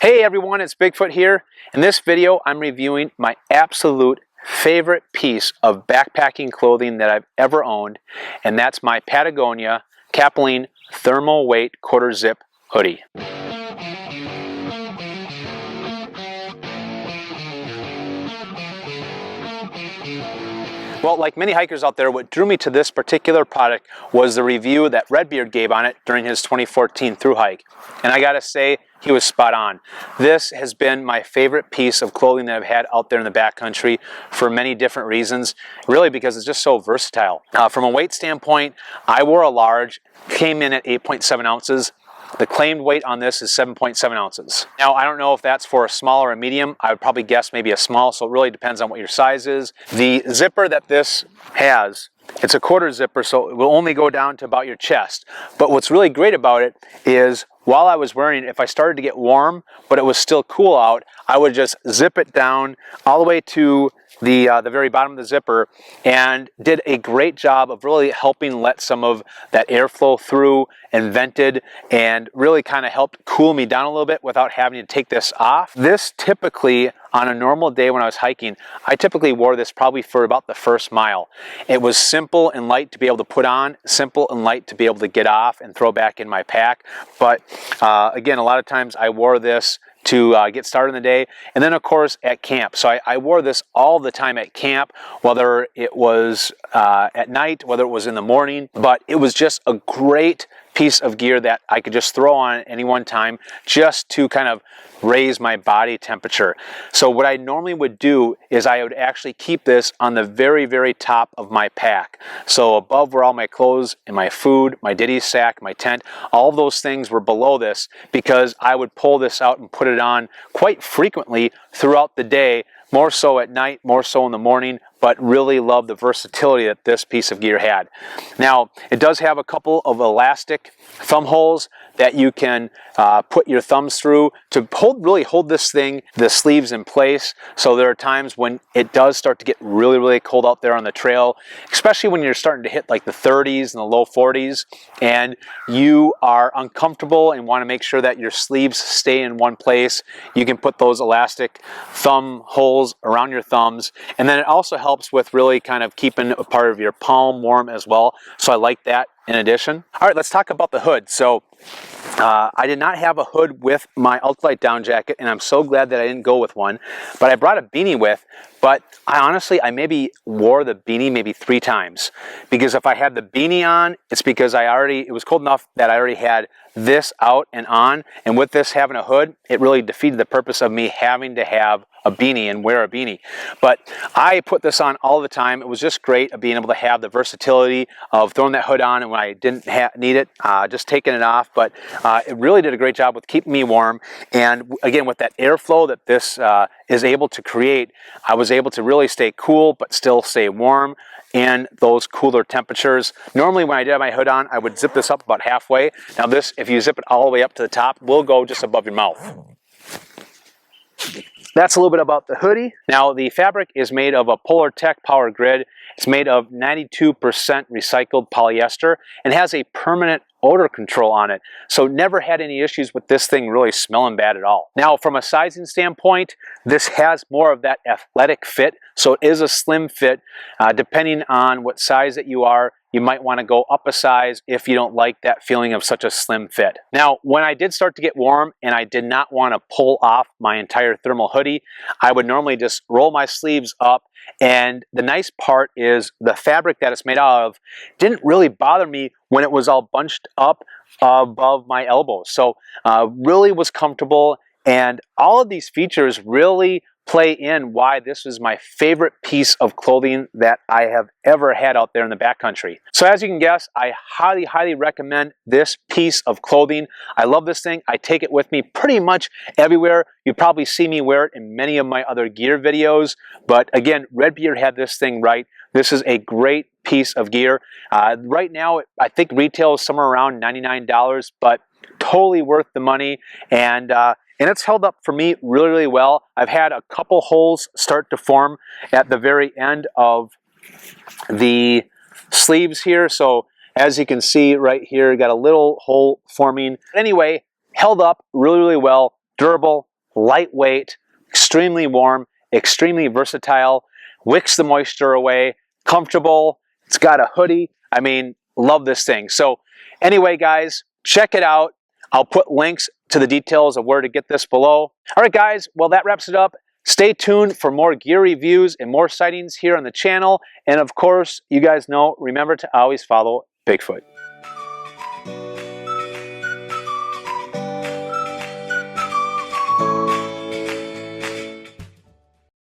Hey everyone, it's Bigfoot here. In this video, I'm reviewing my absolute favorite piece of backpacking clothing that I've ever owned, and that's my Patagonia Capilene thermal weight quarter zip hoodie. Well, like many hikers out there, what drew me to this particular product was the review that Redbeard gave on it during his 2014 Thru-Hike. And I gotta say, he was spot on. This has been my favorite piece of clothing that I've had out there in the backcountry for many different reasons, really because it's just so versatile. From a weight standpoint, I wore a large, came in at 8.7 ounces. The claimed weight on this is 7.7 ounces. Now, I don't know if that's for a small or a medium. I would probably guess maybe a small, so it really depends on what your size is. The zipper that this has, it's a quarter zipper, so it will only go down to about your chest. But what's really great about it is while I was wearing it, if I started to get warm, but it was still cool out, I would just zip it down all the way to the very bottom of the zipper, and did a great job of really helping let some of that airflow through and vented, and really kind of helped cool me down a little bit without having to take this off. This typically, on a normal day when I was hiking, I typically wore this probably for about the first mile. It was simple and light to be able to put on, simple and light to be able to get off and throw back in my pack. But again, a lot of times I wore this to get started in the day, and then of course at camp. So I wore this all the time at camp, whether it was at night, whether it was in the morning, but it was just a great piece of gear that I could just throw on at any one time just to kind of raise my body temperature. So what I normally would do is I would actually keep this on the very, very top of my pack. So above where all my clothes and my food, my ditty sack, my tent, all of those things were below this, because I would pull this out and put it on quite frequently throughout the day, more so at night, more so in the morning, but really love the versatility that this piece of gear had. Now, it does have a couple of elastic thumb holes that you can put your thumbs through to really hold this thing, the sleeves in place. So there are times when it does start to get really, really cold out there on the trail, especially when you're starting to hit like the 30s and the low 40s, and you are uncomfortable and want to make sure that your sleeves stay in one place. You can put those elastic thumb holes around your thumbs, and then it also helps with really kind of keeping a part of your palm warm as well. So I like that in addition. All right, let's talk about the hood. So I did not have a hood with my Ultralight down jacket, and I'm so glad that I didn't go with one, but I brought a beanie with. But I maybe wore the beanie maybe 3 times, because if I had the beanie on, it's because it was cold enough that I already had this out and on, and with this having a hood, it really defeated the purpose of me having to have a beanie and wear a beanie. But I put this on all the time. It was just great of being able to have the versatility of throwing that hood on, and when I didn't need it, just taking it off. But it really did a great job with keeping me warm, and again, with that airflow that this is able to create, I was able to really stay cool but still stay warm in those cooler temperatures. Normally when I did have my hood on, I would zip this up about halfway. Now this, if you zip it all the way up to the top, will go just above your mouth. That's a little bit about the hoodie. Now the fabric is made of a Polar Tech Power Grid. It's made of 92% recycled polyester and has a permanent odor control on it. So never had any issues with this thing really smelling bad at all. Now from a sizing standpoint, this has more of that athletic fit. So it is a slim fit. Depending on what size that you are, you might want to go up a size if you don't like that feeling of such a slim fit. Now, when I did start to get warm and I did not want to pull off my entire thermal hoodie, I would normally just roll my sleeves up, and the nice part is the fabric that it's made out of didn't really bother me when it was all bunched up above my elbows. So really was comfortable, and all of these features really play in why this was my favorite piece of clothing that I have ever had out there in the backcountry. So as you can guess, I highly, highly recommend this piece of clothing. I love this thing. I take it with me pretty much everywhere. You probably see me wear it in many of my other gear videos, but again, Redbeard had this thing right. This is a great piece of gear. Right now, I think retail is somewhere around $99, but totally worth the money, and it's held up for me really, really well. I've had a couple holes start to form at the very end of the sleeves here. So as you can see right here, got a little hole forming. Anyway, held up really, really well, durable, lightweight, extremely warm, extremely versatile, wicks the moisture away, comfortable. It's got a hoodie. I mean, love this thing. So anyway, guys, check it out. I'll put links to the details of where to get this below. All right, guys, well, that wraps it up. Stay tuned for more gear reviews and more sightings here on the channel. And of course, you guys know, remember to always follow Bigfoot.